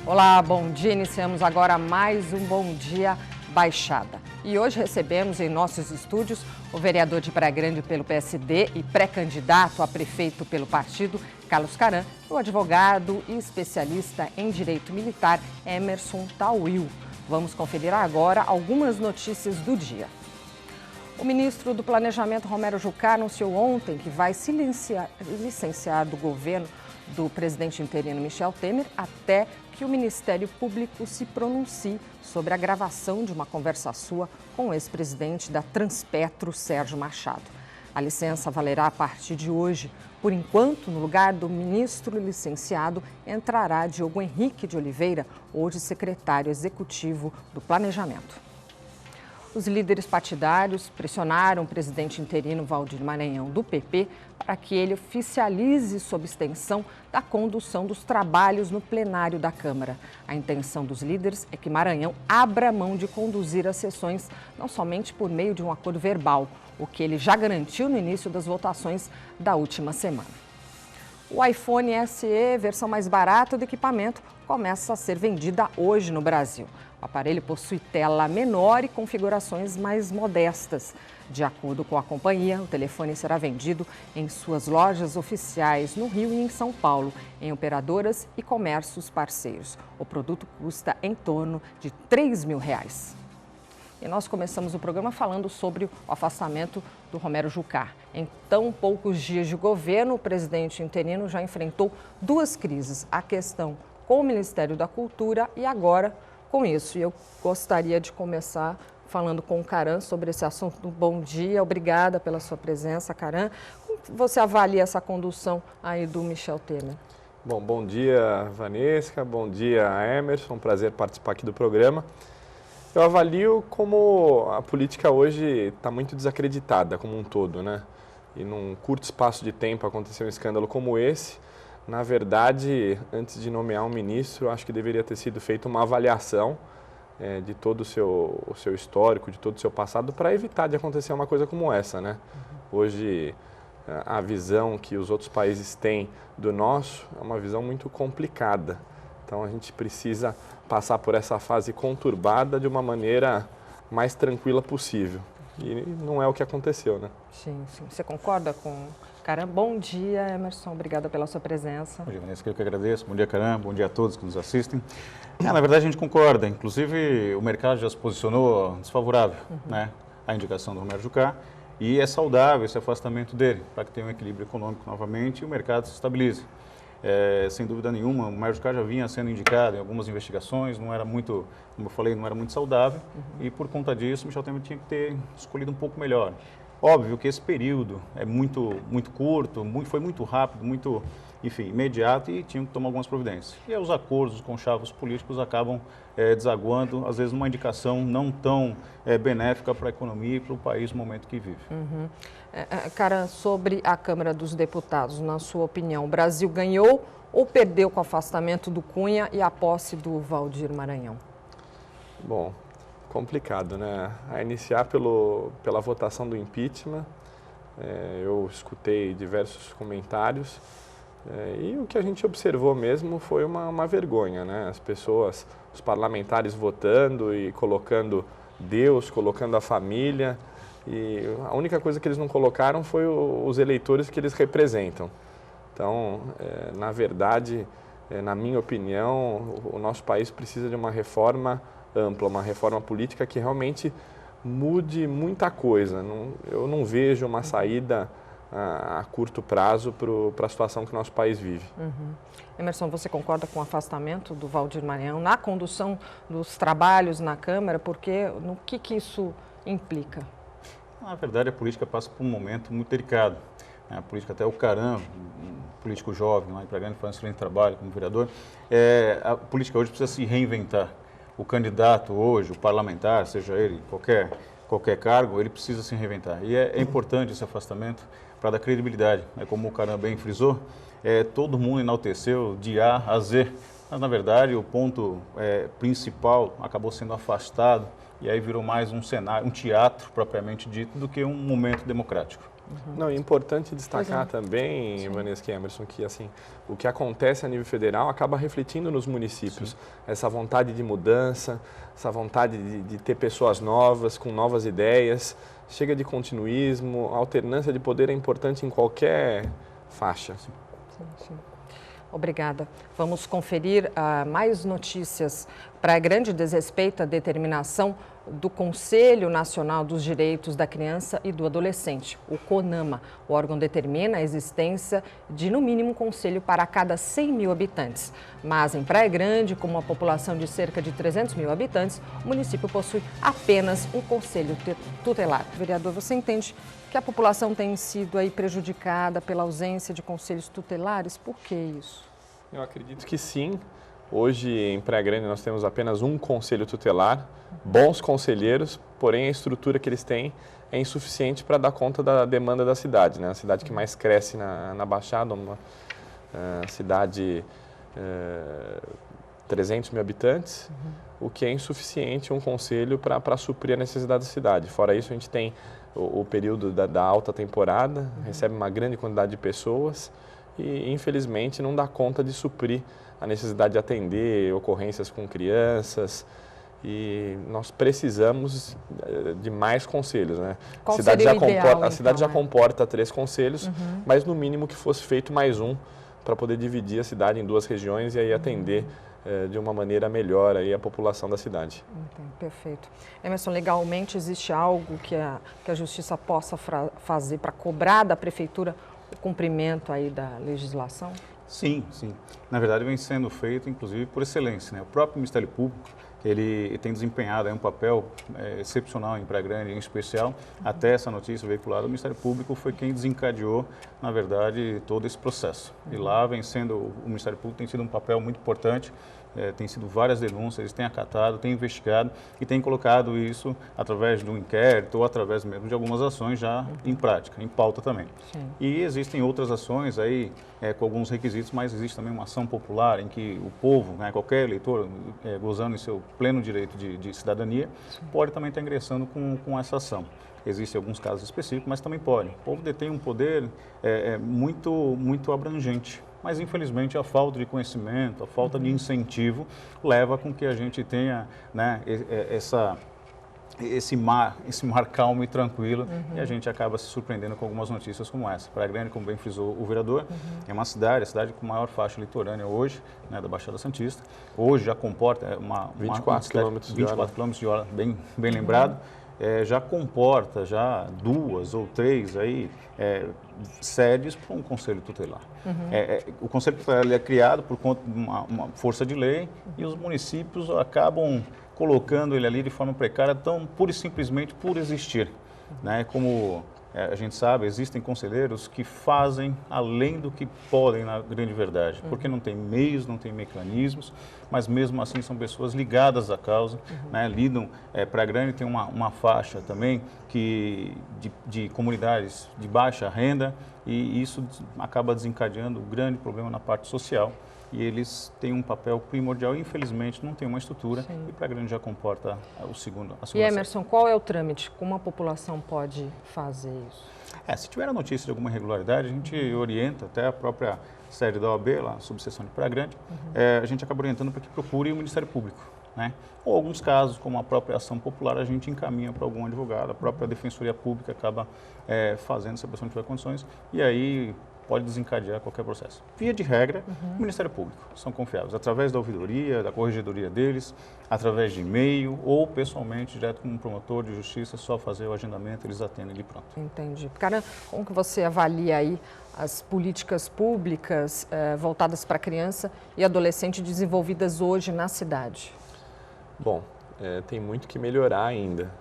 Olá, bom dia. Iniciamos agora mais um Bom Dia Baixada. E hoje recebemos em nossos estúdios o vereador de Praia Grande pelo PSD e pré-candidato a prefeito pelo partido, Carlos Caram, e o advogado e especialista em direito militar, Emerson Tawil. Vamos conferir agora algumas notícias do dia. O ministro do Planejamento, Romero Jucá, anunciou ontem que vai licenciar do governo do presidente interino Michel Temer até que o Ministério Público se pronuncie sobre a gravação de uma conversa sua com o ex-presidente da Transpetro, Sérgio Machado. A licença valerá a partir de hoje. Por enquanto, no lugar do ministro licenciado, entrará Diogo Henrique de Oliveira, hoje secretário executivo do Planejamento. Os líderes partidários pressionaram o presidente interino Waldir Maranhão, do PP, para que ele oficialize sob extensão da condução dos trabalhos no plenário da Câmara. A intenção dos líderes é que Maranhão abra mão de conduzir as sessões, não somente por meio de um acordo verbal, o que ele já garantiu no início das votações da última semana. O iPhone SE, versão mais barata do equipamento, começa a ser vendida hoje no Brasil. O aparelho possui tela menor e configurações mais modestas. De acordo com a companhia, o telefone será vendido em suas lojas oficiais no Rio e em São Paulo, em operadoras e comércios parceiros. O produto custa em torno de R$ 3.000. E nós começamos o programa falando sobre o afastamento do Romero Jucá. Em tão poucos dias de governo, o presidente interino já enfrentou duas crises. A questão com o Ministério da Cultura e agora com isso. E eu gostaria de começar falando com o Caram sobre esse assunto. Bom dia, obrigada pela sua presença, Caram. Como você avalia essa condução aí do Michel Temer? Bom dia, Vanessa, bom dia, Emerson, prazer participar aqui do programa. Eu avalio como a política hoje está muito desacreditada como um todo, né? E num curto espaço de tempo acontecer um escândalo como esse. Na verdade, antes de nomear um ministro, acho que deveria ter sido feita uma avaliação de todo o seu histórico, de todo o seu passado, para evitar de acontecer uma coisa como essa, né? Hoje, a visão que os outros países têm do nosso é uma visão muito complicada. Então, a gente precisa passar por essa fase conturbada de uma maneira mais tranquila possível. E não é o que aconteceu, né? Sim. Você concorda com... Caram, bom dia, Emerson. Obrigada pela sua presença. Bom dia, Vanessa, eu que agradeço. Bom dia, Caram. Bom dia a todos que nos assistem. Na verdade, a gente concorda. Inclusive, o mercado já se posicionou desfavorável, né, à indicação do Romero Jucá. E é saudável esse afastamento dele, para que tenha um equilíbrio econômico novamente e o mercado se estabilize. Sem dúvida nenhuma, o Romero Jucá já vinha sendo indicado em algumas investigações, não era muito, como eu falei, não era muito saudável. E por conta disso, o Michel Temer tinha que ter escolhido um pouco melhor. Óbvio que esse período é muito curto, foi muito rápido, muito, enfim, imediato e tinham que tomar algumas providências. E aí os acordos, os conchavos políticos acabam desaguando, às vezes, numa indicação não tão benéfica para a economia e para o país no momento que vive. Caram, sobre a Câmara dos Deputados, na sua opinião, o Brasil ganhou ou perdeu com o afastamento do Cunha e a posse do Waldir Maranhão? Bom, complicado, né? A iniciar pela votação do impeachment, eu escutei diversos comentários e o que a gente observou mesmo foi uma vergonha, né? As pessoas, os parlamentares votando e colocando Deus, colocando a família, e a única coisa que eles não colocaram foi os eleitores que eles representam. Então, na verdade, na minha opinião, o nosso país precisa de uma reforma ampla, uma reforma política que realmente mude muita coisa. Eu não vejo uma saída a curto prazo para a situação que o nosso país vive. Emerson, você concorda com o afastamento do Waldir Maranhão na condução dos trabalhos na Câmara? Porque no que isso implica? Na verdade, a política passa por um momento muito delicado. A política, até o Caram, um político jovem, lá em Praia Grande, faz um excelente trabalho como vereador. A política hoje precisa se reinventar. O candidato hoje, o parlamentar, seja ele qualquer cargo, ele precisa se reinventar. E é importante esse afastamento para dar credibilidade. Como o Caram bem frisou, todo mundo enalteceu de A a Z, mas na verdade o ponto principal acabou sendo afastado e aí virou mais um cenário, um teatro propriamente dito, do que um momento democrático. Não, é importante destacar também, Vanessa e Emerson, que assim, o que acontece a nível federal acaba refletindo nos municípios. Sim. Essa vontade de mudança, essa vontade de ter pessoas novas, com novas ideias, chega de continuismo, a alternância de poder é importante em qualquer faixa. Sim, sim. Obrigada. Vamos conferir mais notícias. Praia Grande desrespeita a determinação do Conselho Nacional dos Direitos da Criança e do Adolescente, o CONAMA. O órgão determina a existência de, no mínimo, um conselho para cada 100 mil habitantes. Mas em Praia Grande, com uma população de cerca de 300 mil habitantes, o município possui apenas um conselho tutelar. Vereador, você entende que a população tem sido aí prejudicada pela ausência de conselhos tutelares? Por que isso? Eu acredito que sim. Hoje, em Praia Grande, nós temos apenas um conselho tutelar, bons conselheiros, porém a estrutura que eles têm é insuficiente para dar conta da demanda da cidade, né? A cidade que mais cresce na Baixada, uma cidade 300 mil habitantes, o que é insuficiente um conselho para suprir a necessidade da cidade. Fora isso, a gente tem o período da alta temporada, recebe uma grande quantidade de pessoas e, infelizmente, não dá conta de suprir a necessidade de atender ocorrências com crianças, e nós precisamos de mais conselhos, né? Qual seria o ideal, a cidade já comporta 3 conselhos, mas no mínimo que fosse feito mais um para poder dividir a cidade em 2 regiões e aí atender de uma maneira melhor aí a população da cidade. Perfeito. Emerson, legalmente existe algo que a Justiça possa fazer para cobrar da Prefeitura o cumprimento aí da legislação? Sim, sim. Na verdade, vem sendo feito, inclusive, por excelência, né? O próprio Ministério Público, ele tem desempenhado um papel excepcional em Praia Grande, em especial, até essa notícia veiculada, o Ministério Público foi quem desencadeou, na verdade, todo esse processo. E lá vem sendo, o Ministério Público tem tido um papel muito importante, tem sido várias denúncias, eles têm acatado, têm investigado e têm colocado isso através de um inquérito ou através mesmo de algumas ações já em prática, em pauta também. Sim. E existem outras ações aí com alguns requisitos, mas existe também uma ação popular em que o povo, né, qualquer eleitor, gozando em seu pleno direito de cidadania, pode também estar ingressando com essa ação. Existem alguns casos específicos, mas também pode. O povo detém um poder muito abrangente. Mas, infelizmente, a falta de conhecimento, a falta de incentivo leva com que a gente tenha, né, esse mar calmo e tranquilo, e a gente acaba se surpreendendo com algumas notícias como essa. Praia Grande, como bem frisou o vereador, é uma cidade, a cidade com maior faixa litorânea hoje, né, da Baixada Santista. Hoje já comporta 24 km de hora, bem lembrado. Já comporta 2 ou 3 aí, sedes para um conselho tutelar. O conselho tutelar é criado por conta de uma força de lei e os municípios acabam colocando ele ali de forma precária, tão pura e simplesmente por existir. Né? Como a gente sabe, existem conselheiros que fazem além do que podem, na grande verdade, porque não tem meios, não tem mecanismos, mas mesmo assim são pessoas ligadas à causa, né? Lidam. Praia Grande tem uma faixa também de comunidades de baixa renda, e isso acaba desencadeando um grande problema na parte social. E eles têm um papel primordial, infelizmente não tem uma estrutura. Sim. E Praia Grande já comporta a segunda. E Emerson, qual é o trâmite? Como a população pode fazer isso? Se tiver a notícia de alguma irregularidade, a gente orienta até a própria sede da OAB, lá na subseção de Praia Grande, a gente acaba orientando para que procure o Ministério Público. Né? Ou alguns casos, como a própria ação popular, a gente encaminha para algum advogado, a própria Defensoria Pública acaba fazendo, se a pessoa não tiver condições, e aí pode desencadear qualquer processo. Via de regra, o Ministério Público são confiáveis, através da ouvidoria, da corregedoria deles, através de e-mail ou pessoalmente, direto com um promotor de justiça, só fazer o agendamento, eles atendem de pronto. Entendi. Cara, como que você avalia aí as políticas públicas voltadas para criança e adolescente desenvolvidas hoje na cidade? Bom, tem muito que melhorar ainda.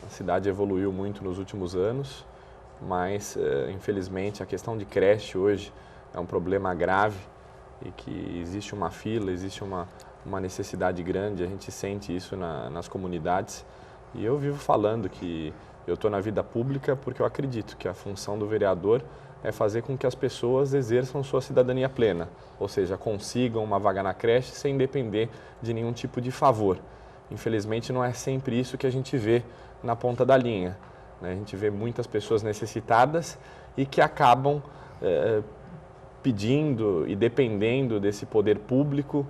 A cidade evoluiu muito nos últimos anos, mas, infelizmente, a questão de creche hoje é um problema grave e que existe uma fila, existe uma necessidade grande, a gente sente isso nas comunidades. E eu vivo falando que eu estou na vida pública porque eu acredito que a função do vereador é fazer com que as pessoas exerçam sua cidadania plena, ou seja, consigam uma vaga na creche sem depender de nenhum tipo de favor. Infelizmente, não é sempre isso que a gente vê na ponta da linha. né? A gente vê muitas pessoas necessitadas e que acabam pedindo e dependendo desse poder público,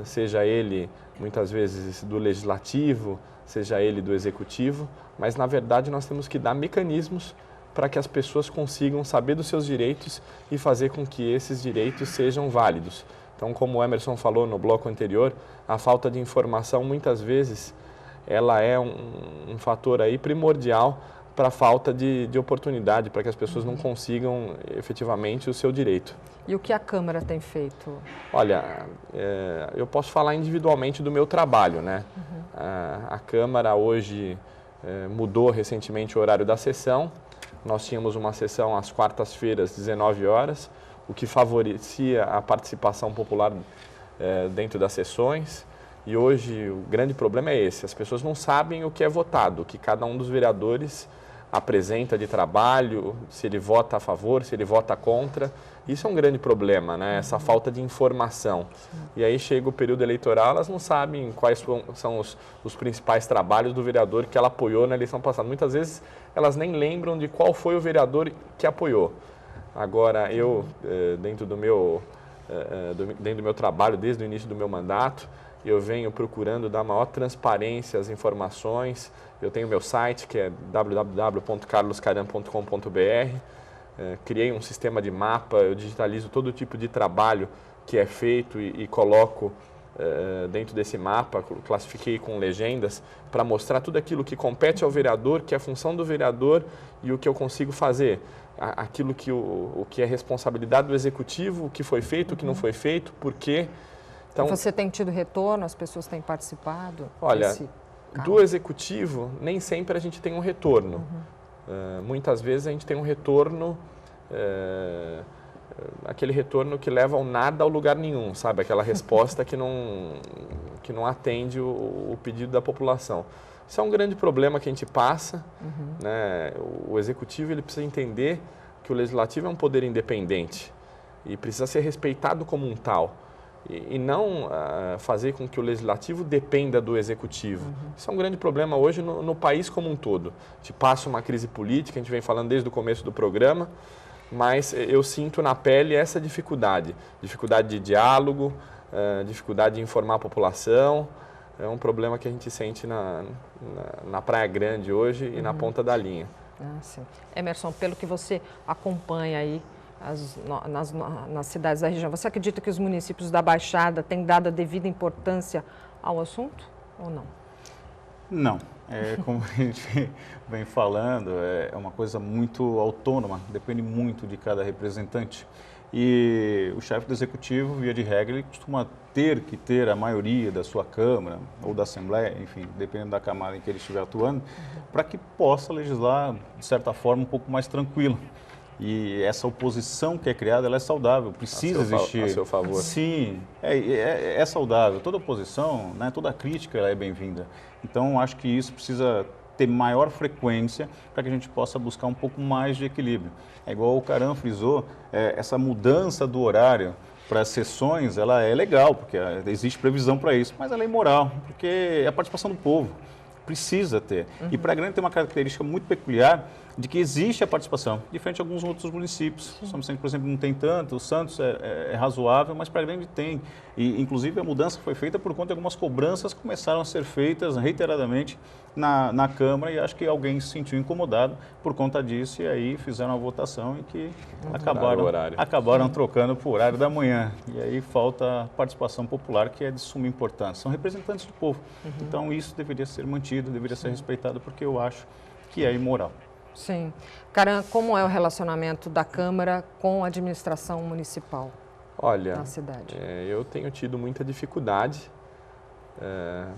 seja ele muitas vezes do legislativo, seja ele do executivo, mas na verdade nós temos que dar mecanismos para que as pessoas consigam saber dos seus direitos e fazer com que esses direitos sejam válidos. Então, como o Emerson falou no bloco anterior, a falta de informação muitas vezes ela é um fator aí primordial para a falta de oportunidade, para que as pessoas não consigam efetivamente o seu direito. E o que a Câmara tem feito? Olha, eu posso falar individualmente do meu trabalho, né? A Câmara hoje mudou recentemente o horário da sessão. Nós tínhamos uma sessão às quartas-feiras, 19 horas, o que favorecia a participação popular dentro das sessões. E hoje o grande problema é esse, as pessoas não sabem o que é votado, o que cada um dos vereadores apresenta de trabalho, se ele vota a favor, se ele vota contra. Isso é um grande problema, né? Essa falta de informação. E aí chega o período eleitoral, elas não sabem quais são os principais trabalhos do vereador que ela apoiou na eleição passada. Muitas vezes elas nem lembram de qual foi o vereador que apoiou. Agora, eu, dentro do meu trabalho, desde o início do meu mandato, eu venho procurando dar maior transparência às informações. Eu tenho meu site, que é www.carloscaram.com.br. Criei um sistema de mapa, eu digitalizo todo tipo de trabalho que é feito e coloco dentro desse mapa, classifiquei com legendas, para mostrar tudo aquilo que compete ao vereador, que é a função do vereador e o que eu consigo fazer. Aquilo o que é responsabilidade do executivo, o que foi feito, o que não foi feito, por quê. Então, você tem tido retorno, as pessoas têm participado? Olha, do executivo, nem sempre a gente tem um retorno. Muitas vezes a gente tem um retorno, aquele retorno que leva ao nada ao lugar nenhum, sabe? Aquela resposta que não atende o pedido da população. Isso é um grande problema que a gente passa, né? O executivo ele precisa entender que o legislativo é um poder independente e precisa ser respeitado como um tal. E não fazer com que o legislativo dependa do executivo. Isso é um grande problema hoje no país como um todo. A gente passa uma crise política, a gente vem falando desde o começo do programa, mas eu sinto na pele essa dificuldade. Dificuldade de diálogo, dificuldade de informar a população. É um problema que a gente sente na Praia Grande hoje e na ponta da linha. Sim. Emerson, pelo que você acompanha aí, nas cidades da região, você acredita que os municípios da Baixada têm dado a devida importância ao assunto ou não? Não. Como a gente vem falando, é uma coisa muito autônoma, depende muito de cada representante. E o chefe do executivo, via de regra, ele costuma ter que ter a maioria da sua Câmara ou da Assembleia, enfim, dependendo da camada em que ele estiver atuando, para que possa legislar, de certa forma, um pouco mais tranquilo. E essa oposição que é criada, ela é saudável, precisa existir. A seu favor. Sim, é saudável. Toda oposição, né, toda crítica ela é bem-vinda. Então, acho que isso precisa ter maior frequência para que a gente possa buscar um pouco mais de equilíbrio. É igual o Caram frisou, essa mudança do horário para as sessões, ela é legal, porque existe previsão para isso, mas ela é imoral, porque é a participação do povo. Precisa ter. E Praia Grande tem uma característica muito peculiar de que existe a participação, diferente de alguns outros municípios. São Vicente, por exemplo, não tem tanto, o Santos é razoável, mas Praia Grande tem. E, inclusive, a mudança foi feita por conta de algumas cobranças que começaram a ser feitas reiteradamente na Câmara, e acho que alguém se sentiu incomodado por conta disso, e aí fizeram uma votação em que acabaram trocando para o horário da manhã. E aí falta a participação popular, que é de suma importância. São representantes do povo. Então, isso deveria ser mantido, deveria ser respeitado, porque eu acho que é imoral. Sim. Caram, como é o relacionamento da Câmara com a administração municipal? Olha, na cidade? Eu tenho tido muita dificuldade,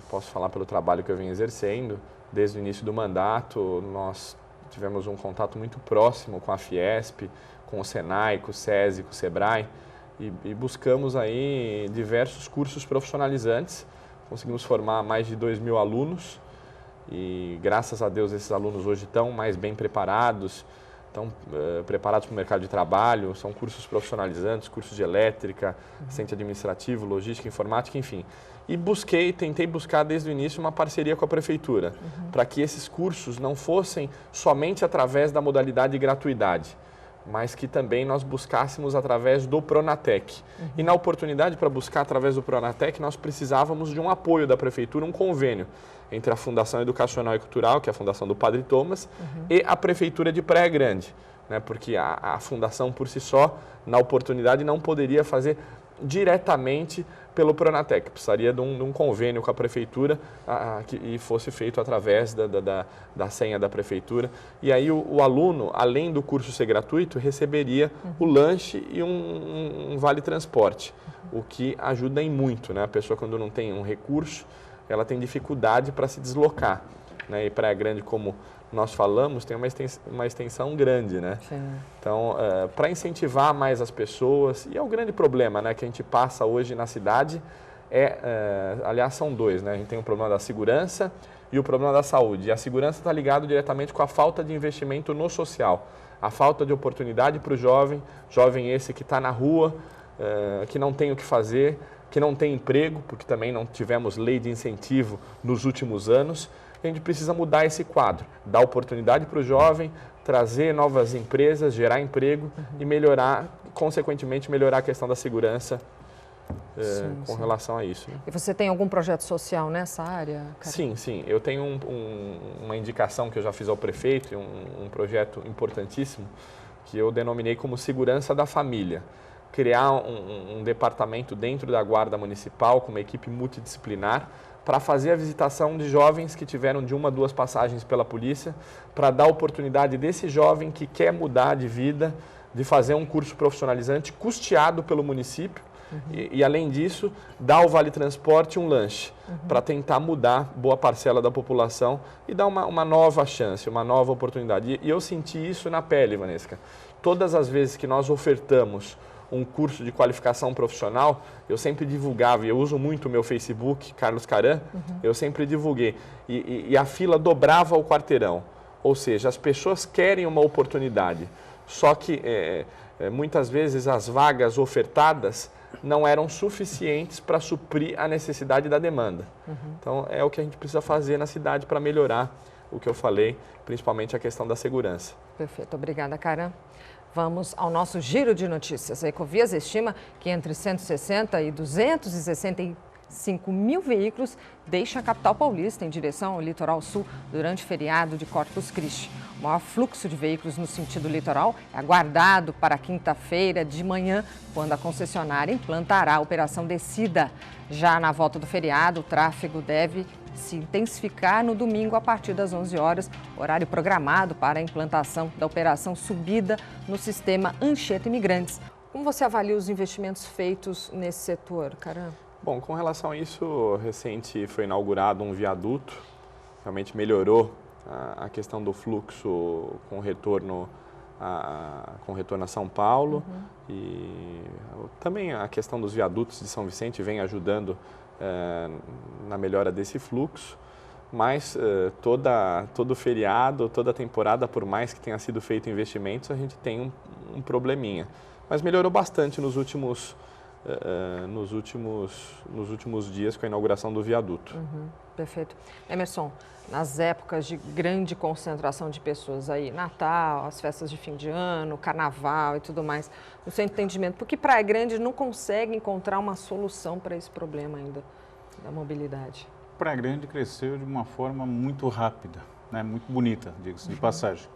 posso falar pelo trabalho que eu venho exercendo. Desde o início do mandato, nós tivemos um contato muito próximo com a Fiesp, com o Senai, com o SESI, com o SEBRAE, e buscamos aí diversos cursos profissionalizantes. Conseguimos formar mais de 2.000 alunos e, graças a Deus, esses alunos hoje estão mais bem preparados, estão preparados para o mercado de trabalho. São cursos profissionalizantes, cursos de elétrica, assistente administrativo, logística, informática, enfim. e tentei buscar desde o início uma parceria com a Prefeitura, para que esses cursos não fossem somente através da modalidade de gratuidade, mas que também nós buscássemos através do Pronatec. E na oportunidade para buscar através do Pronatec, nós precisávamos de um apoio da Prefeitura, um convênio entre a Fundação Educacional e Cultural, que é a Fundação do Padre Thomas, e a Prefeitura de Praia Grande, né? Porque a Fundação por si só, na oportunidade, não poderia fazer diretamente pelo Pronatec, precisaria de um convênio com a Prefeitura e fosse feito através da senha da Prefeitura. E aí o aluno, além do curso ser gratuito, receberia o lanche e um vale transporte, o que ajuda em muito, né? A pessoa, quando não tem um recurso, ela tem dificuldade para se deslocar, né? E Praia Grande, como nós falamos, tem uma extensão grande, né? Sim. Então, para incentivar mais as pessoas, e é o grande problema, né, que a gente passa hoje na cidade, aliás, são dois, né? A gente tem o problema da segurança e o problema da saúde. E a segurança está ligado diretamente com a falta de investimento no social, a falta de oportunidade para o jovem esse que está na rua, que não tem o que fazer, que não tem emprego, porque também não tivemos lei de incentivo nos últimos anos. A gente precisa mudar esse quadro, dar oportunidade para o jovem, trazer novas empresas, gerar emprego e melhorar, consequentemente, melhorar a questão da segurança com relação a isso. Né? E você tem algum projeto social nessa área, cara? Sim. Eu tenho uma indicação que eu já fiz ao prefeito, um projeto importantíssimo, que eu denominei como Segurança da Família. Criar um departamento dentro da Guarda Municipal, com uma equipe multidisciplinar, para fazer a visitação de jovens que tiveram de 1 a 2 passagens pela polícia, para dar oportunidade desse jovem que quer mudar de vida, de fazer um curso profissionalizante custeado pelo município e, além disso, dar o Vale Transporte e um lanche, para tentar mudar boa parcela da população e dar uma nova chance, uma nova oportunidade. E eu senti isso na pele, Vanessa. Todas as vezes que nós ofertamos um curso de qualificação profissional, eu sempre divulgava, e eu uso muito o meu Facebook, Carlos Caran, eu sempre divulguei, e a fila dobrava o quarteirão, ou seja, as pessoas querem uma oportunidade, só que muitas vezes as vagas ofertadas não eram suficientes para suprir a necessidade da demanda. Então, é o que a gente precisa fazer na cidade para melhorar o que eu falei, principalmente a questão da segurança. Perfeito, obrigada, Caran. Vamos ao nosso giro de notícias. A Ecovias estima que entre 160 e 265 mil veículos deixam a capital paulista em direção ao litoral sul durante o feriado de Corpus Christi. O maior fluxo de veículos no sentido litoral é aguardado para quinta-feira de manhã, quando a concessionária implantará a Operação Descida. Já na volta do feriado, o tráfego deve se intensificar no domingo a partir das 11 horas, horário programado para a implantação da Operação Subida no sistema Anchieta Imigrantes. Como você avalia os investimentos feitos nesse setor, Caran? Bom, com relação a isso, recente foi inaugurado um viaduto, realmente melhorou a questão do fluxo com retorno a São Paulo e também a questão dos viadutos de São Vicente vem ajudando na melhora desse fluxo, mas todo feriado, toda temporada, por mais que tenha sido feito investimentos, a gente tem um probleminha. Mas melhorou bastante nos últimos dias com a inauguração do viaduto. Perfeito. Emerson, nas épocas de grande concentração de pessoas aí, Natal, as festas de fim de ano, Carnaval e tudo mais, no seu entendimento, por que Praia Grande não consegue encontrar uma solução para esse problema ainda da mobilidade? Praia Grande cresceu de uma forma muito rápida, né? Muito bonita, diga-se de passagem.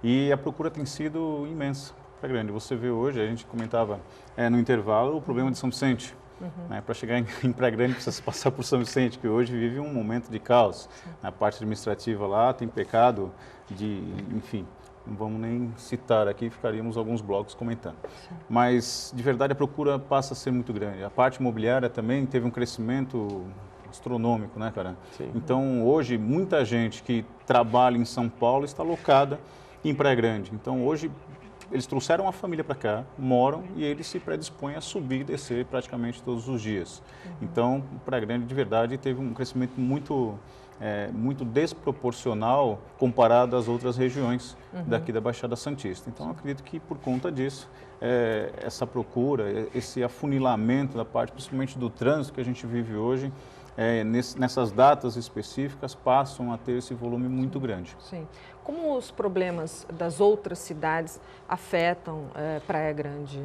E a procura tem sido imensa. Praia Grande, você vê hoje, a gente comentava no intervalo, o problema de São Vicente. Né? Para chegar em Praia Grande precisa passar por São Vicente, que hoje vive um momento de caos. Na parte administrativa lá tem pecado enfim, não vamos nem citar aqui, ficaríamos alguns blocos comentando. Mas, de verdade, a procura passa a ser muito grande. A parte imobiliária também teve um crescimento astronômico, né, cara? Sim. Então, hoje, muita gente que trabalha em São Paulo está alocada em Praia Grande. Então, hoje, eles trouxeram a família para cá, moram e eles se predispõem a subir e descer praticamente todos os dias. Então, Praia Grande, de verdade, teve um crescimento muito desproporcional comparado às outras regiões daqui da Baixada Santista. Então, acredito que por conta disso, essa procura, esse afunilamento da parte, principalmente do trânsito que a gente vive hoje, nessas datas específicas, passam a ter esse volume muito grande. Sim. Como os problemas das outras cidades afetam Praia Grande,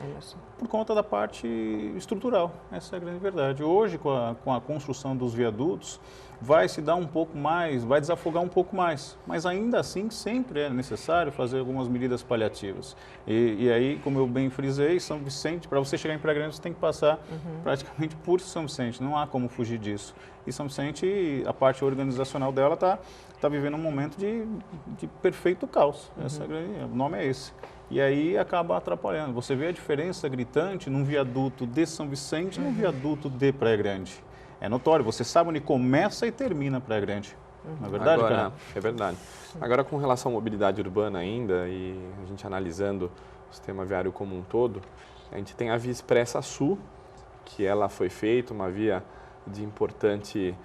Emerson? Por conta da parte estrutural, essa é a grande verdade. Hoje, com a construção dos viadutos, vai se dar um pouco mais, vai desafogar um pouco mais, mas ainda assim sempre é necessário fazer algumas medidas paliativas. E aí, como eu bem frisei, São Vicente, para você chegar em Praia Grande, você tem que passar praticamente por São Vicente, não há como fugir disso. E São Vicente, a parte organizacional dela está vivendo um momento de perfeito caos, o nome é esse. E aí acaba atrapalhando. Você vê a diferença gritante num viaduto de São Vicente e num viaduto de Praia Grande. É notório, você sabe onde começa e termina Praia Grande. Não é verdade, cara? É verdade. Agora, com relação à mobilidade urbana ainda, e a gente analisando o sistema viário como um todo, a gente tem a Via Expressa Sul, que ela foi feita, uma via de importância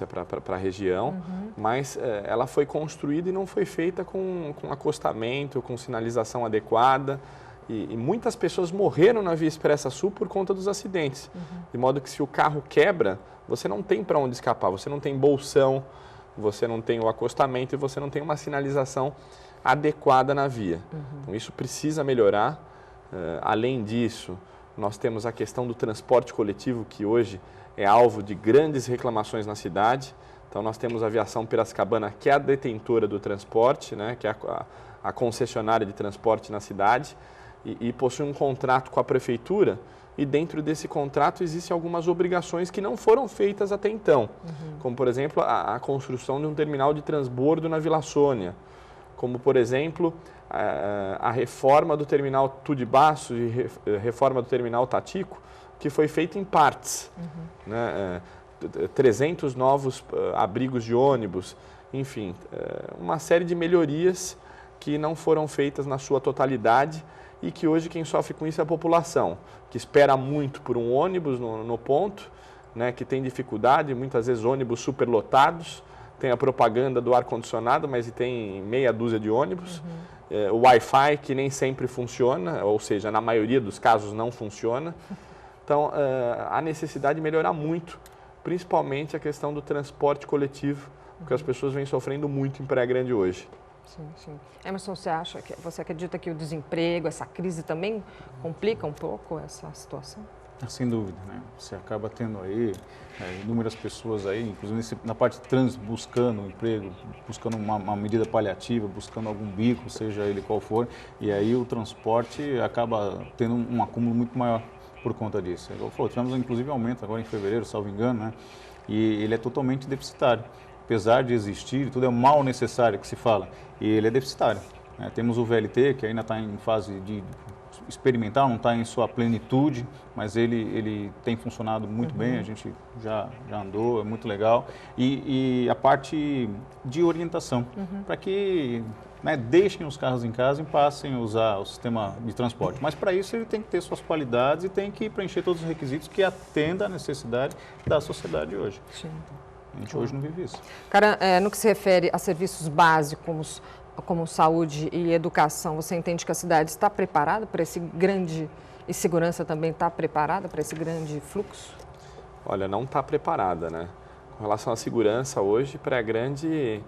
para a região, mas ela foi construída e não foi feita com acostamento, com sinalização adequada, e muitas pessoas morreram na Via Expressa Sul por conta dos acidentes, de modo que se o carro quebra, você não tem para onde escapar, você não tem bolsão, você não tem o acostamento e você não tem uma sinalização adequada na via. Então isso precisa melhorar. Além disso, nós temos a questão do transporte coletivo, que hoje é alvo de grandes reclamações na cidade. Então, nós temos a Aviação Piracicabana, que é a detentora do transporte, né, que é a concessionária de transporte na cidade, e possui um contrato com a prefeitura, e dentro desse contrato existem algumas obrigações que não foram feitas até então, como, por exemplo, a construção de um terminal de transbordo na Vila Sônia, como, por exemplo, a reforma do terminal Tudibaço e reforma do terminal Tatico, que foi feita em partes, né? 300 novos abrigos de ônibus, enfim, uma série de melhorias que não foram feitas na sua totalidade e que hoje quem sofre com isso é a população, que espera muito por um ônibus no ponto, né? Que tem dificuldade, muitas vezes ônibus superlotados, tem a propaganda do ar-condicionado, mas tem meia dúzia de ônibus, o Wi-Fi que nem sempre funciona, ou seja, na maioria dos casos não funciona. Então, há necessidade de melhorar muito, principalmente a questão do transporte coletivo, porque as pessoas vêm sofrendo muito em Praia Grande hoje. Sim, sim. Emerson, você acredita que o desemprego, essa crise também complica um pouco essa situação? Sem dúvida, né? Você acaba tendo aí inúmeras pessoas aí, inclusive na parte de trânsito, buscando um emprego, buscando uma medida paliativa, buscando algum bico, seja ele qual for, e aí o transporte acaba tendo um acúmulo muito maior por conta disso. Igual falou, tivemos inclusive aumento agora em fevereiro, salvo engano, né? E ele é totalmente deficitário. Apesar de existir, tudo é um mal necessário que se fala, e ele é deficitário. Né? Temos o VLT, que ainda está em fase de experimental, não está em sua plenitude, mas ele tem funcionado muito bem, a gente já andou, é muito legal. E a parte de orientação, para que deixem os carros em casa e passem a usar o sistema de transporte. Mas para isso ele tem que ter suas qualidades e tem que preencher todos os requisitos que atendam à necessidade da sociedade hoje. Sim. A gente hoje não vive isso. Cara, no que se refere a serviços básicos, como saúde e educação, você entende que a cidade está preparada para esse grande, e segurança também está preparada para esse grande fluxo? Olha, não está preparada, né? Com relação à segurança, hoje, Praia Grande,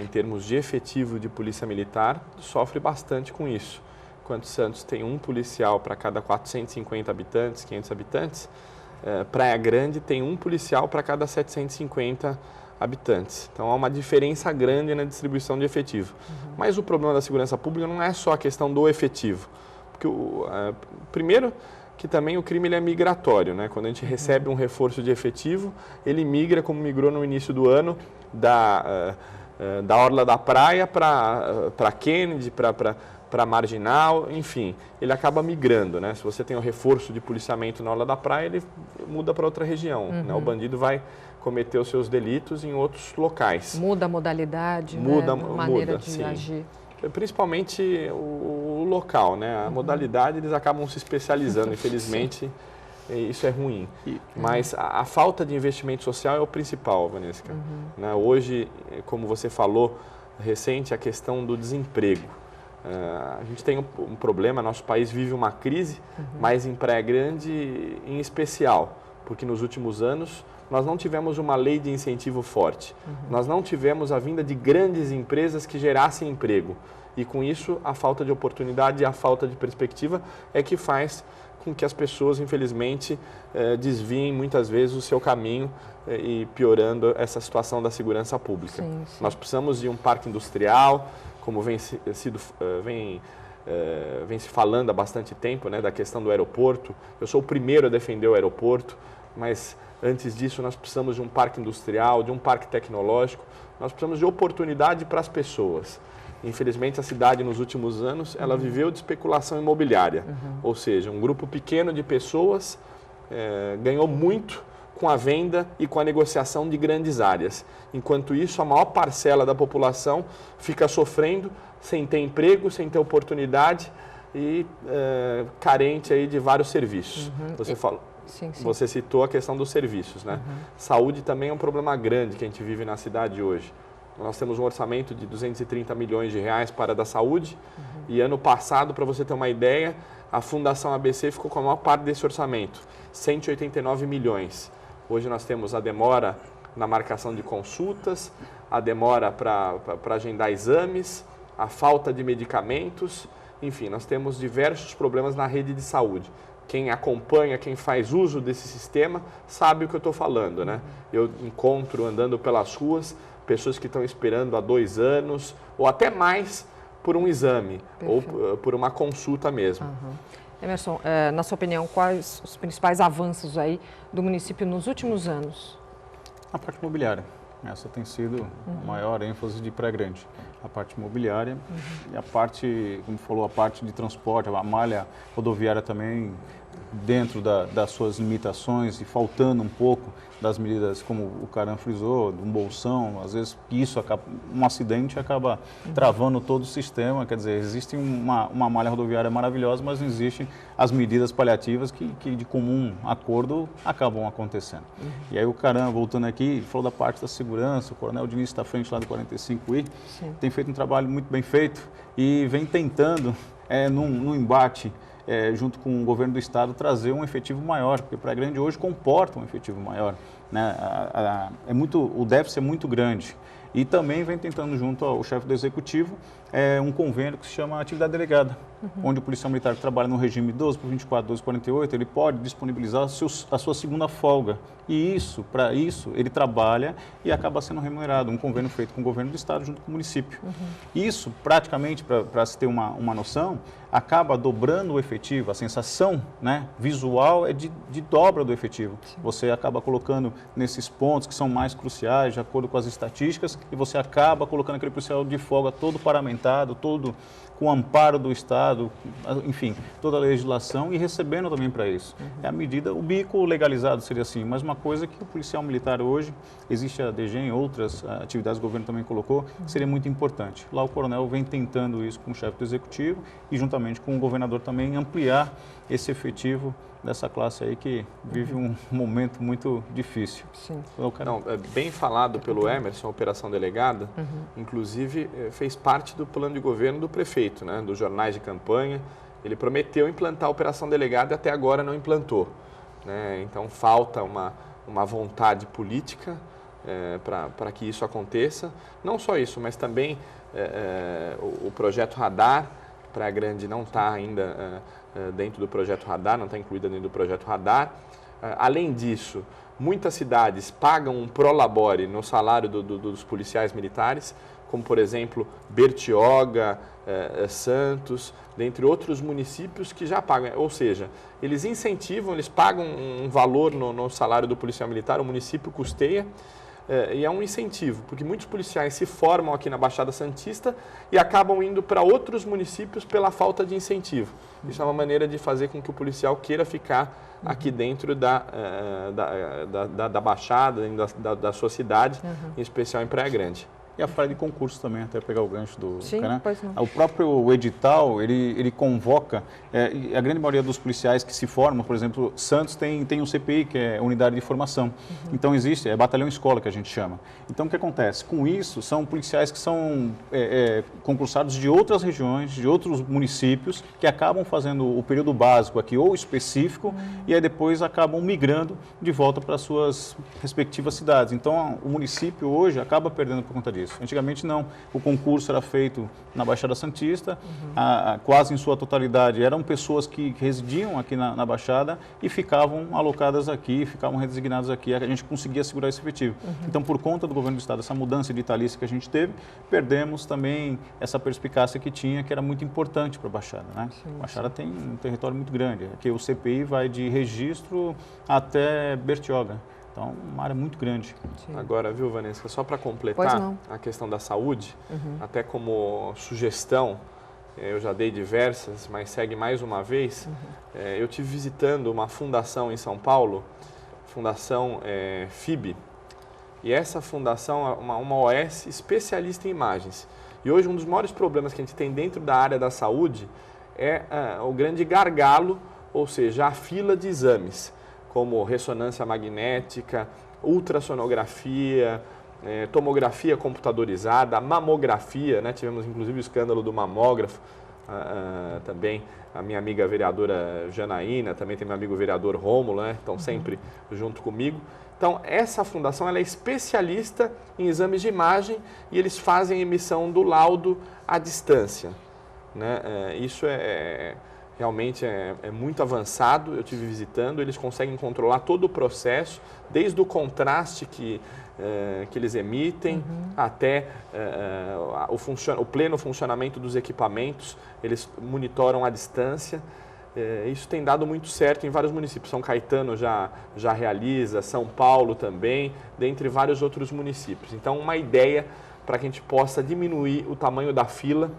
em termos de efetivo de polícia militar, sofre bastante com isso. Enquanto Santos tem um policial para cada 450 habitantes, 500 habitantes, Praia Grande tem um policial para cada 750 habitantes. Então, há uma diferença grande na distribuição de efetivo. Mas o problema da segurança pública não é só a questão do efetivo. Porque, primeiro, que também o crime ele é migratório, né? Quando a gente recebe um reforço de efetivo, ele migra, como migrou no início do ano, da Orla da Praia para Kennedy, para Marginal, enfim, ele acaba migrando, né? Se você tem o reforço de policiamento na Orla da Praia, ele muda para outra região, né? O bandido vai cometer os seus delitos em outros locais. Muda a modalidade, a maneira de agir. Principalmente o local, né? A modalidade, eles acabam se especializando, infelizmente, isso é ruim. Mas a falta de investimento social é o principal, Vanessa. Né? Hoje, como você falou, recente, a questão do desemprego. A gente tem um problema, nosso país vive uma crise, mas em Praia Grande em especial, porque nos últimos anos nós não tivemos uma lei de incentivo forte, nós não tivemos a vinda de grandes empresas que gerassem emprego. E com isso, a falta de oportunidade e a falta de perspectiva é que faz com que as pessoas, infelizmente, desviem muitas vezes o seu caminho e piorando essa situação da segurança pública. Sim. Nós precisamos de um parque industrial, como vem se falando há bastante tempo, né, da questão do aeroporto. Eu sou o primeiro a defender o aeroporto, mas antes disso nós precisamos de um parque industrial, de um parque tecnológico. Nós precisamos de oportunidade para as pessoas. Infelizmente, a cidade, nos últimos anos, ela viveu de especulação imobiliária. Ou seja, um grupo pequeno de pessoas ganhou muito com a venda e com a negociação de grandes áreas. Enquanto isso, a maior parcela da população fica sofrendo, sem ter emprego, sem ter oportunidade e carente aí de vários serviços. Você falou... Sim. Você citou a questão dos serviços, né? Saúde também é um problema grande que a gente vive na cidade hoje. Nós temos um orçamento de 230 milhões de reais para a da saúde e ano passado, para você ter uma ideia, a Fundação ABC ficou com a maior parte desse orçamento, 189 milhões. Hoje nós temos a demora na marcação de consultas, a demora para agendar exames, a falta de medicamentos, enfim, nós temos diversos problemas na rede de saúde. Quem acompanha, quem faz uso desse sistema, sabe o que eu estou falando, né? Eu encontro, andando pelas ruas, pessoas que estão esperando há 2 anos, ou até mais, por um exame, ou por uma consulta mesmo. Emerson, na sua opinião, quais os principais avanços aí do município nos últimos anos? A parte imobiliária. Essa tem sido a maior ênfase de Praia Grande. A parte imobiliária e a parte, como falou, a parte de transporte, a malha rodoviária também, dentro das suas limitações e faltando um pouco das medidas, como o Caram frisou, um bolsão, às vezes isso acaba, um acidente acaba travando todo o sistema, quer dizer, existe uma malha rodoviária maravilhosa, mas não existem as medidas paliativas que de comum acordo acabam acontecendo. E aí o Caram, voltando aqui, falou da parte da segurança, o Coronel Diniz está à frente lá do 45I, tem feito um trabalho muito bem feito e vem tentando, num embate, junto com o governo do estado, trazer um efetivo maior, porque Praia Grande hoje comporta um efetivo maior, né? O déficit é muito grande. E também vem tentando, junto ao chefe do executivo, um convênio que se chama atividade delegada, onde o policial militar que trabalha no regime 12 por 24, 12 por 48, ele pode disponibilizar a sua segunda folga. E para isso, ele trabalha e acaba sendo remunerado. Um convênio feito com o governo do estado junto com o município. Isso, praticamente, para se ter uma noção, acaba dobrando o efetivo. A sensação, né, visual é de dobra do efetivo. Você acaba colocando nesses pontos que são mais cruciais, de acordo com as estatísticas, e você acaba colocando aquele policial de folga todo paramentado, todo com amparo do Estado, enfim, toda a legislação e recebendo também para isso. É a medida, o bico legalizado seria assim, mas uma coisa que o policial militar hoje, existe a DGEM, outras atividades do governo também colocou, que seria muito importante. Lá o coronel vem tentando isso com o chefe do executivo e juntamente com o governador também ampliar esse efetivo dessa classe aí que vive um momento muito difícil. Sim. Não, bem falado pelo Emerson, a Operação Delegada, inclusive fez parte do plano de governo do prefeito, né, dos jornais de campanha. Ele prometeu implantar a Operação Delegada e até agora não implantou, né? Então falta uma vontade política para que isso aconteça. Não só isso, mas também o projeto Radar. Praia Grande não está ainda dentro do projeto Radar, não está incluída dentro do projeto Radar. Além disso, muitas cidades pagam um prolabore no salário dos policiais militares, como, por exemplo, Bertioga, Santos, dentre outros municípios que já pagam. Ou seja, eles incentivam, eles pagam um valor no salário do policial militar, o município custeia, e é um incentivo, porque muitos policiais se formam aqui na Baixada Santista e acabam indo para outros municípios pela falta de incentivo. Isso é uma maneira de fazer com que o policial queira ficar aqui dentro da Baixada, da sua cidade, em especial em Praia Grande. e a falha de concurso também, até pegar o gancho do Sim, Caran. pois não. O próprio edital, ele convoca, a grande maioria dos policiais que se formam, por exemplo, Santos tem um CPI, que é Unidade de Formação. Então existe, é batalhão escola que a gente chama. Então o que acontece? Com isso, são policiais que são concursados de outras regiões, de outros municípios, que acabam fazendo o período básico aqui, ou específico, e aí depois acabam migrando de volta para suas respectivas cidades. Então o município hoje acaba perdendo por conta disso. Antigamente não, o concurso era feito na Baixada Santista, quase em sua totalidade eram pessoas que residiam aqui na Baixada e ficavam alocadas aqui, ficavam redesignadas aqui, a gente conseguia segurar esse efetivo. Então, por conta do governo do Estado, essa mudança editalícia que a gente teve, perdemos também essa perspicácia que tinha, que era muito importante para a Baixada, né? A Baixada tem um território muito grande, aqui o CPI vai de Registro até Bertioga. Então, uma área muito grande. Sim. Agora, viu, Vanessa, só para completar a questão da saúde, até como sugestão, eu já dei diversas, mas segue mais uma vez, eu estive visitando uma fundação em São Paulo, Fundação FIB, e essa fundação é uma OS especialista em imagens. E hoje um dos maiores problemas que a gente tem dentro da área da saúde é o grande gargalo, ou seja, a fila de exames, como ressonância magnética, ultrassonografia, tomografia computadorizada, mamografia, né? Tivemos inclusive o escândalo do mamógrafo, também a minha amiga vereadora Janaína, também tem meu amigo vereador Rômulo, né? Estão sempre junto comigo. Então, essa fundação ela é especialista em exames de imagem e eles fazem emissão do laudo à distância, né? Isso realmente é muito avançado, eu estive visitando, eles conseguem controlar todo o processo, desde o contraste que eles emitem até o pleno funcionamento dos equipamentos, eles monitoram à distância. Isso tem dado muito certo em vários municípios. São Caetano já realiza, São Paulo também, dentre vários outros municípios. Então, uma ideia para que a gente possa diminuir o tamanho da fila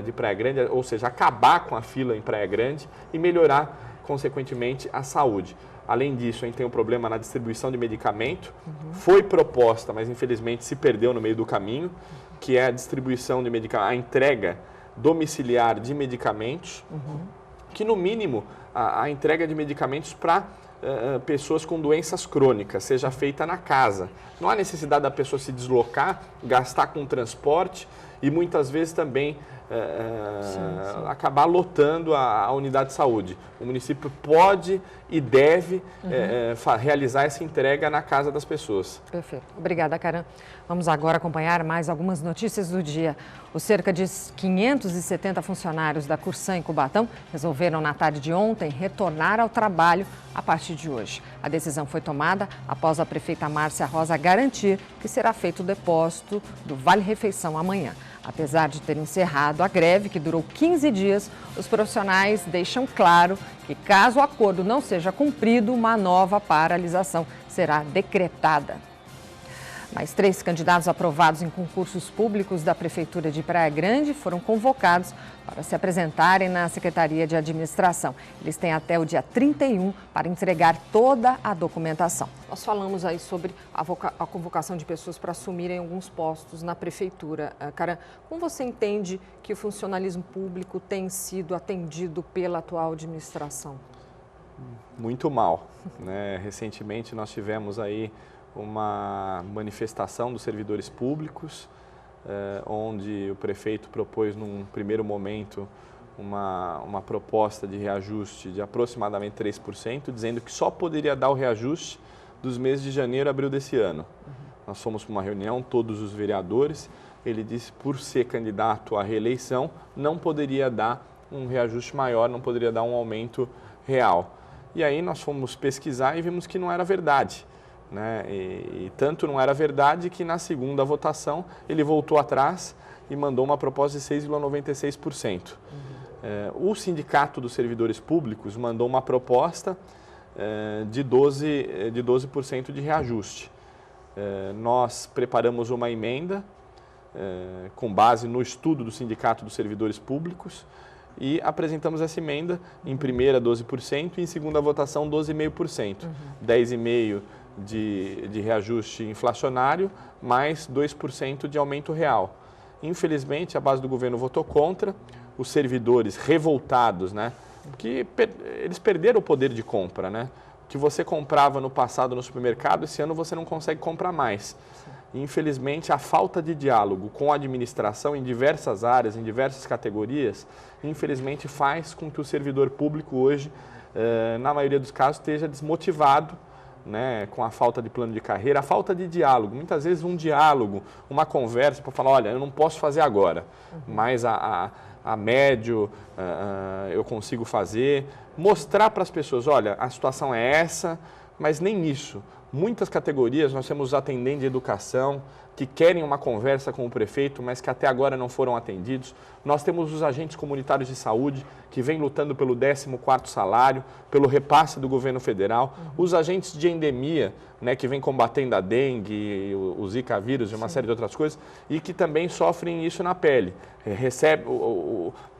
de Praia Grande, ou seja, acabar com a fila em Praia Grande e melhorar, consequentemente, a saúde. Além disso, a gente tem um problema na distribuição de medicamento. Foi proposta, mas infelizmente se perdeu no meio do caminho, que é a distribuição de medicamentos, a entrega domiciliar de medicamentos, que no mínimo a entrega de medicamentos para pessoas com doenças crônicas seja feita na casa. Não há necessidade da pessoa se deslocar, gastar com transporte e muitas vezes também acabar lotando a unidade de saúde. O município pode e deve realizar essa entrega na casa das pessoas. Perfeito. Obrigada, Caran. Vamos agora acompanhar mais algumas notícias do dia. Os cerca de 570 funcionários da Cursan em Cubatão resolveram na tarde de ontem retornar ao trabalho a partir de hoje. A decisão foi tomada após a prefeita Márcia Rosa garantir que será feito o depósito do Vale-Refeição amanhã. Apesar de ter encerrado a greve, que durou 15 dias, os profissionais deixam claro que, caso o acordo não seja cumprido, uma nova paralisação será decretada. Mais 3 candidatos aprovados em concursos públicos da Prefeitura de Praia Grande foram convocados para se apresentarem na Secretaria de Administração. Eles têm até o dia 31 para entregar toda a documentação. Nós falamos aí sobre a convocação de pessoas para assumirem alguns postos na Prefeitura. Caran, como você entende que o funcionalismo público tem sido atendido pela atual administração? Muito mal, né? Recentemente nós tivemos aí uma manifestação dos servidores públicos, onde o prefeito propôs num primeiro momento uma proposta de reajuste de aproximadamente 3%, dizendo que só poderia dar o reajuste dos meses de janeiro e abril desse ano. Nós fomos para uma reunião, todos os vereadores, ele disse que por ser candidato à reeleição não poderia dar um reajuste maior, não poderia dar um aumento real. E aí nós fomos pesquisar e vimos que não era verdade. Né? E tanto não era verdade que na segunda votação ele voltou atrás e mandou uma proposta de 6,96%. O Sindicato dos Servidores Públicos mandou uma proposta de 12% de reajuste. Nós preparamos uma emenda com base no estudo do Sindicato dos Servidores Públicos e apresentamos essa emenda em primeira 12% e em segunda votação 12,5%. 10,5% de reajuste inflacionário, mais 2% de aumento real. Infelizmente, a base do governo votou contra, os servidores revoltados, né? Porque eles perderam o poder de compra, né? O que você comprava no passado no supermercado, esse ano você não consegue comprar mais. Infelizmente, a falta de diálogo com a administração em diversas áreas, em diversas categorias, infelizmente faz com que o servidor público hoje, na maioria dos casos, esteja desmotivado, né, com a falta de plano de carreira, a falta de diálogo. Muitas vezes um diálogo, uma conversa para falar, olha, eu não posso fazer agora, mas a médio eu consigo fazer. Mostrar para as pessoas, olha, a situação é essa, mas nem isso. Muitas categorias, nós temos os atendentes de educação que querem uma conversa com o prefeito, mas que até agora não foram atendidos. Nós temos os agentes comunitários de saúde que vêm lutando pelo 14º salário, pelo repasse do governo federal. Os agentes de endemia, né, que vêm combatendo a dengue, o Zika vírus e uma série de outras coisas, e que também sofrem isso na pele.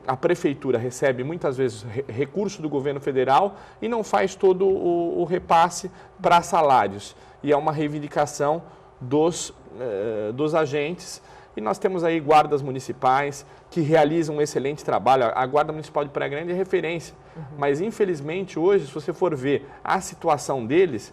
A prefeitura recebe muitas vezes recurso do governo federal e não faz todo o repasse para salários. E é uma reivindicação dos agentes. E nós temos aí guardas municipais que realizam um excelente trabalho. A Guarda Municipal de Praia Grande é referência. Mas, infelizmente, hoje, se você for ver a situação deles,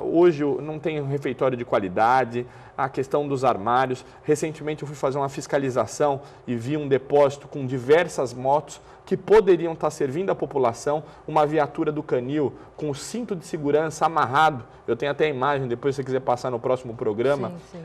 hoje não tem um refeitório de qualidade, a questão dos armários. Recentemente eu fui fazer uma fiscalização e vi um depósito com diversas motos que poderiam estar servindo à população, uma viatura do Canil com o cinto de segurança amarrado. Eu tenho até a imagem, depois se você quiser passar no próximo programa. Sim.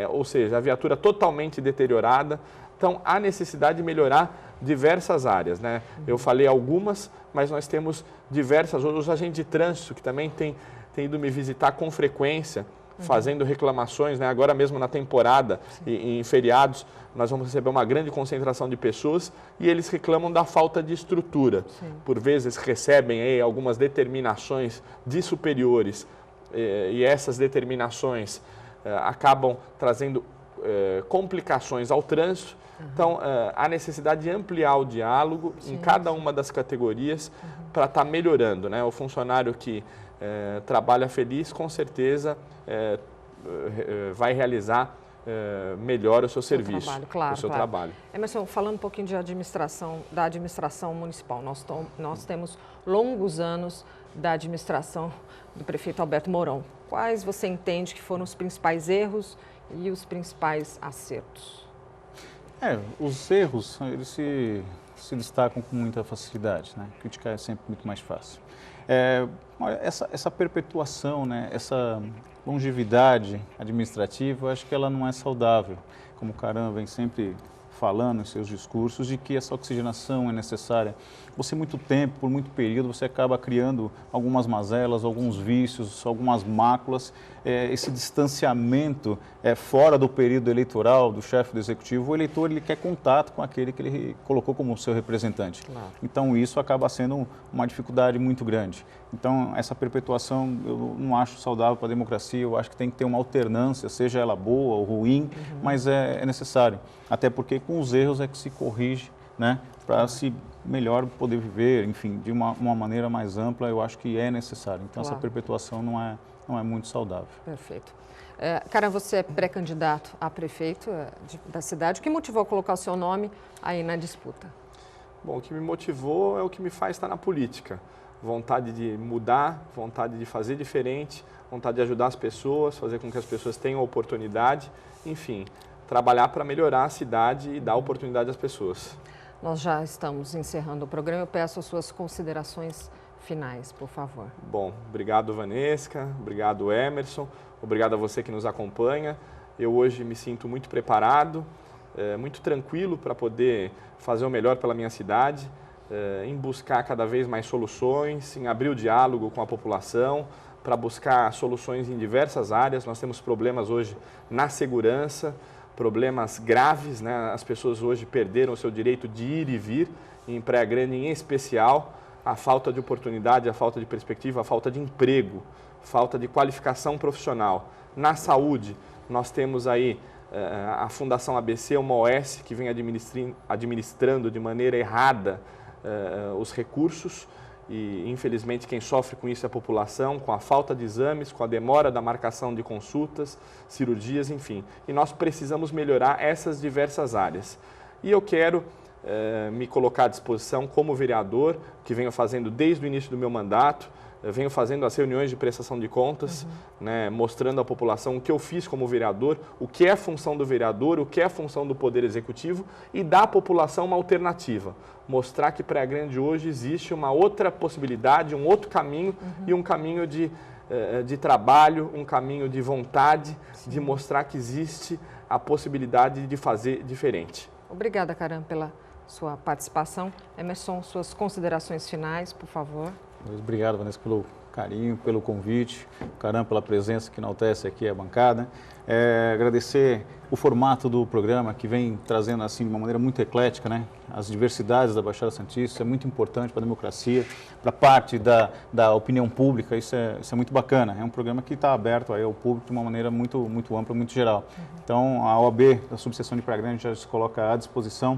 Ou seja, a viatura totalmente deteriorada. Então, há necessidade de melhorar diversas áreas, né? Eu falei algumas, mas nós temos diversas. Os agentes de trânsito que também têm ido me visitar com frequência, fazendo reclamações, né? Agora mesmo na temporada e em feriados, nós vamos receber uma grande concentração de pessoas e eles reclamam da falta de estrutura. Sim. Por vezes recebem aí algumas determinações de superiores e essas determinações acabam trazendo complicações ao trânsito. Então, há necessidade de ampliar o diálogo em cada uma das categorias para estar melhorando, né? O funcionário que trabalha feliz, com certeza vai realizar melhor o seu serviço, trabalho, claro, o seu trabalho. Emerson, falando um pouquinho da administração municipal, nós temos longos anos da administração do prefeito Alberto Mourão. Quais você entende que foram os principais erros e os principais acertos? Os erros, eles se destacam com muita facilidade, né? Criticar é sempre muito mais fácil. Essa perpetuação, né? Essa longevidade administrativa, eu acho que ela não é saudável. Como o Caram vem sempre falando em seus discursos, de que essa oxigenação é necessária. Você, muito tempo, por muito período, você acaba criando algumas mazelas, alguns vícios, algumas máculas. Esse distanciamento fora do período eleitoral do chefe do executivo, o eleitor ele quer contato com aquele que ele colocou como seu representante. Claro. Então, isso acaba sendo uma dificuldade muito grande. Então, essa perpetuação eu não acho saudável para a democracia, eu acho que tem que ter uma alternância, seja ela boa ou ruim, mas é necessário. Até porque com os erros é que se corrige, né, para se melhor poder viver, enfim, de uma maneira mais ampla, eu acho que é necessário. Então, essa perpetuação não é muito saudável. Perfeito. Caram, você é pré-candidato a prefeito da cidade. O que motivou a colocar o seu nome aí na disputa? Bom, o que me motivou é o que me faz estar na política. Vontade de mudar, vontade de fazer diferente, vontade de ajudar as pessoas, fazer com que as pessoas tenham oportunidade, enfim, trabalhar para melhorar a cidade e dar oportunidade às pessoas. Nós já estamos encerrando o programa. Eu peço as suas considerações finais, por favor. Bom, obrigado, Vanessa, obrigado, Emerson, obrigado a você que nos acompanha. Eu hoje me sinto muito preparado, muito tranquilo para poder fazer o melhor pela minha cidade, em buscar cada vez mais soluções, em abrir o diálogo com a população, para buscar soluções em diversas áreas. Nós temos problemas hoje na segurança, problemas graves, né? As pessoas hoje perderam o seu direito de ir e vir, em Praia Grande em especial, a falta de oportunidade, a falta de perspectiva, a falta de emprego, falta de qualificação profissional. Na saúde, nós temos aí a Fundação ABC, uma OS que vem administrando de maneira errada os recursos e infelizmente quem sofre com isso é a população, com a falta de exames, com a demora da marcação de consultas, cirurgias, enfim. E nós precisamos melhorar essas diversas áreas. E eu quero me colocar à disposição como vereador, que venho fazendo desde o início do meu mandato. Eu venho fazendo as reuniões de prestação de contas, né, mostrando à população o que eu fiz como vereador, o que é a função do vereador, o que é a função do Poder Executivo e dar à população uma alternativa. Mostrar que Praia Grande hoje existe uma outra possibilidade, um outro caminho e um caminho de trabalho, um caminho de vontade, de mostrar que existe a possibilidade de fazer diferente. Obrigada, Caram, pela sua participação. Emerson, suas considerações finais, por favor. Obrigado, Vanessa, pelo carinho, pelo convite, Caram, pela presença que enaltece aqui a bancada. Agradecer o formato do programa, que vem trazendo assim de uma maneira muito eclética, né, as diversidades da Baixada Santista. Isso é muito importante para a democracia, para parte da opinião pública. Isso é muito bacana. É um programa que está aberto aí ao público de uma maneira muito ampla, muito geral. Então, a OAB da subseção de Praia Grande já se coloca à disposição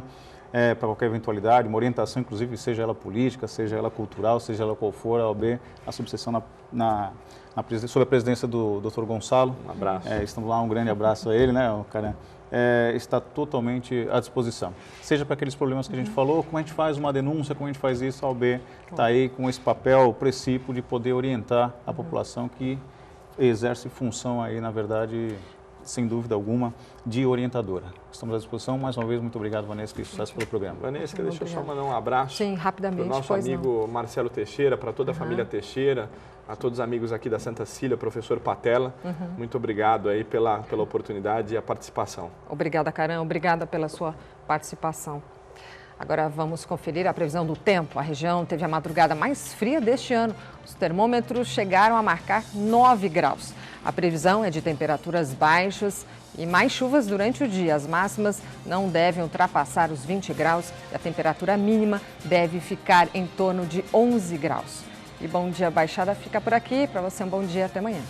para qualquer eventualidade, uma orientação, inclusive, seja ela política, seja ela cultural, seja ela qual for, a OAB, a subseção sob a presidência do Dr. Gonçalo. Um abraço. Estamos lá, um grande abraço a ele, né, Caram? Está totalmente à disposição. Seja para aqueles problemas que a gente falou, como a gente faz uma denúncia, como a gente faz isso, a OAB está aí com esse papel precípio de poder orientar a população que exerce função aí, na verdade, sem dúvida alguma, de orientadora. Estamos à disposição. Mais uma vez, muito obrigado, Vanessa, e sucesso pelo programa. Vanessa, deixa eu só mandar um abraço. Sim, rapidamente, para o nosso amigo Marcelo Teixeira, para toda a família Teixeira, a todos os amigos aqui da Santa Cília, professor Patela. Muito obrigado aí pela oportunidade e a participação. Obrigada, Caram. Obrigada pela sua participação. Agora vamos conferir a previsão do tempo. A região teve a madrugada mais fria deste ano. Os termômetros chegaram a marcar 9 graus. A previsão é de temperaturas baixas e mais chuvas durante o dia. As máximas não devem ultrapassar os 20 graus e a temperatura mínima deve ficar em torno de 11 graus. E Bom Dia Baixada fica por aqui. Para você, um bom dia. Até amanhã.